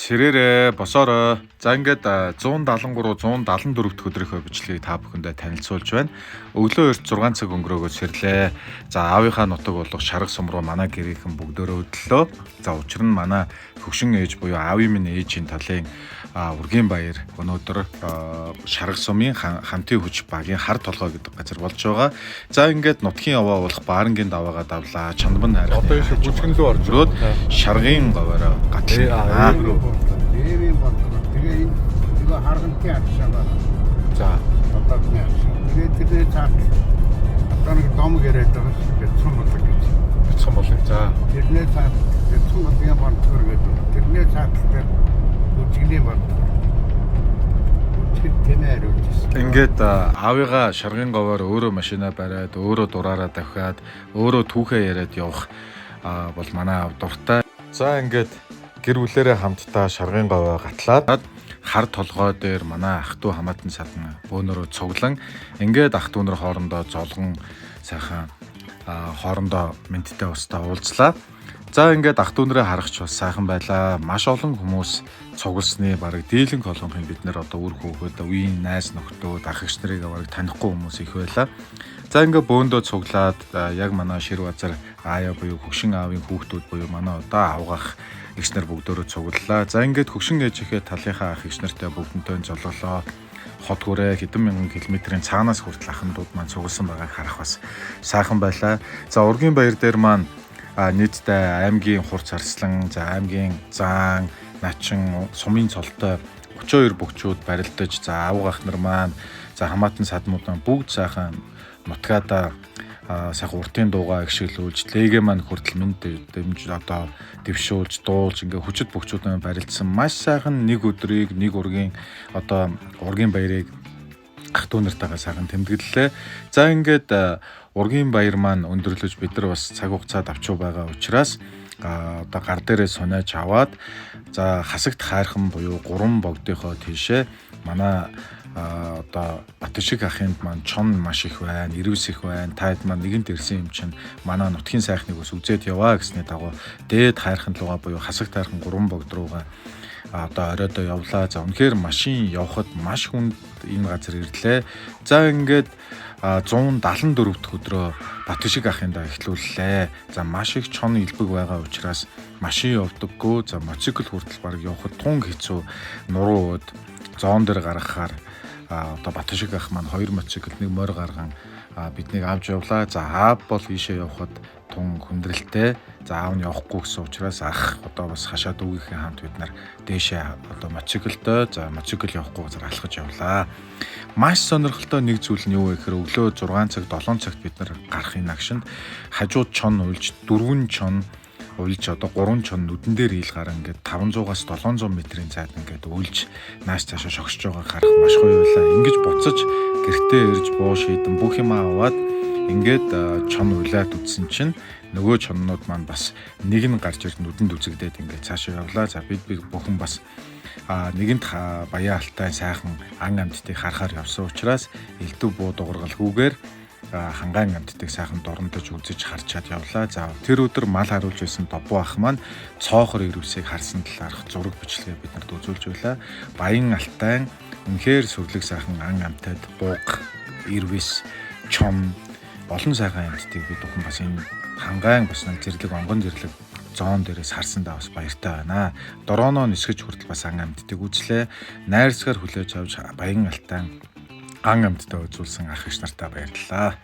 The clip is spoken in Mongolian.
Сэрээрээ босоороо. За ингээд 173 174 дахь өдрийнхөө бичлэгийг та бүхэндээ танилцуулж байна. Өглөө эрт 6 цаг өнгөрөөгөө сэрлээ. За аавынхаа нутаг болох Шарга сум руу манай гэрийнхэн бүгдөө өдлөө. За учир нь манай хөгшин ээж буюу аавын минь ээжийн талын Ургийн баяр өнөөдөр Шарга сумын хамтын хүч багийн хар толгой гэдэг газар болж байгаа. За ингээд нутгийн яваа болох Баарангийн даваагаа давлаа. Чандман хайр. Одоо энэ бүжгэн рүү орж өрөөд Шаргын говоороо гатлаа. Дээрийн болдог. Тэгээ энэ харгантын арчаа байна. За Одоодны арчаа. Тэгээ тэр цааш одоо нэг дом гэрээд байгаа шүү дээ. Цум болдог гэж. бяцхан болог. За Тэрний цааш цум болгийн болдог гэдэг. Тэрний цааш дээр бүжгний болдог. Бүжгэн тэнээр үлдсэн. ингээд аавыгаа Шаргын говоор өөрөө машинаа бариад, өөрөө дураараа давхиад, өөрөө түүхээ яриад явах бол манай аав дуртай. За ингээд гэр бүлээрээ хамтдаа Шаргын говоо гатлаад хар толгой дээр манай ах トゥ хамаатан садан бөөнөрөө цуглан ингээд ах トゥ нар хоорондоо золгон сайхан хоорондоо мэдтэй устаа уулзлаа. За ингээд ах トゥ нарыг харахч бас сайхан байлаа. Маш олон хүмүүс цугласны бараг дийлэнх олонхын бид нэр одоо үр хөөгөөд үеийн найз нөхдөө ах эгч нарыг бараг танихгүй хүмүүс их байлаа. За ингээд бөөндөө цуглаад яг манай шир базар ааяа буюу хөгшин аавын хүүхдүүд буюу манай одоо авгах эгч нар бүгдөө цуглалаа. За ингээд хөгшин ээжийнхээ талынхаа ах эгч нартай бүгдөнтэй золоолоо. Хот хүрээ хэдэн мянган километрийн цаанаас хүртэл ахындууд маань цугласан байгааг харах бас сайхан байлаа. За Ургийн баяр дээр маань нийтдээ аймгийн хурц арслан, за аймгийн заан, начин, сумын цолтой 32 бөхчүүд барилдаж, за авгах нар маань, за хамаатан садмууд маань бүгд сайхан нутгаада сайхан уртын дуугаа гიშгэлүүлж, легэ маань хүртэл минь дэмж одоо дэвшүүлж, дуулж ингээ хүчит бөхчүүд маань барилдсан маш сайхан нэг өдрийг, нэг ургийн одоо Ургийн баярыг ах トゥ нартайгаа сайхан тэмдэглэлээ. За ингээд Ургийн баяр маань өндөрлөж бид нар бас цаг хугацаад авчуу байгаа учраас одоо гар дээрээ сунааж аваад за хасагт хайрхан буюу 3 богдынхоо тийшээ манай одоо Батшиг ахынд маань чон маш их байна, ирвэс их байна. Таад маань нэгэнт ирсэн юм чинь манай нутгийн сайхныг ус үзээд яваа гэсний дагуу дээд хайрхан лугаа буюу хасагт хайрхан 3 богд руугаа одоо оройдоо явлаа. За үнэхээр машин явхад маш хүнд энэ газар ирлээ. За ингээд 174 дахь өдрөө Батшиг ахындаа эхлүүллээ. За маш их чон илбэг байгаа учраас машин явдаггүй. За мотоцикл хүртэл баг явхад тунг хэцүү нуруу өөд зоон дээр гаргахаар одоо Батшиг ах маань 2 мотоцикл нэг морь гарган биднийг авч явлаа. За аав бол ийшээ явхад тун хүндрэлтэй. За аав нь явахгүй гэсэн учраас ах одоо бас хашаад үгийнхээ хамт бид нар дээшээ одоо мотоциклтэй, за мотоцикл явахгүй газар алхаж явлаа. Маш сонирхолтой нэг зүйл нь юу вэ гэхээр өглөө 6 цаг 7 цагт бид нар гарахын агшинд хажууд чон уйлж 4 чон уйлж одоо 3 чон нүдэн дээр ил гараа ингээд 500-аас 700 метрийн цаад ингээд уйлж нааш цаашаа шогсож байгааг харах маш гоё байлаа. Ингэж буцаж гэртээ ирж буу шийдэн бүх юм аваад ингээд чон уйлаад үтсэн чинь нөгөө чоннууд маань бас нэг нь гарч ирд нүдэнд үзэгдээд ингээд цаашаа явлаа. За бид бүхэн бас нэгэнт баяа алтай сайхан ан амьтдыг харахаар явсан учраас элдв буу дуургалгүйгээр хангаан амьтдыг сайхан дорнодож үзэж харчаад явлаа. За тэр өдөр мал харуулж байсан Доббу ах маань цоохор ирвсийг харсан талаарх зураг бичлэгээ биднэрт үзүүлж байлаа. Баян алтай үнэхээр сүрлэг сайхан ан амьтад бууг, ирвэс, чом олон сайхан амьтдыг бид бүхэн бас энэ хангаан бас нэг зэрлэг онгон зэрлэг зоон дээрээс харсандаа бас баяртай байна. Дорооно нисгэж хүртэл бас ан амьтдыг үзлээ. Найрсгаар хүлээж авч баян алтай ан амьтдаа үзүүлсэн ах эгч нартай баярлалаа.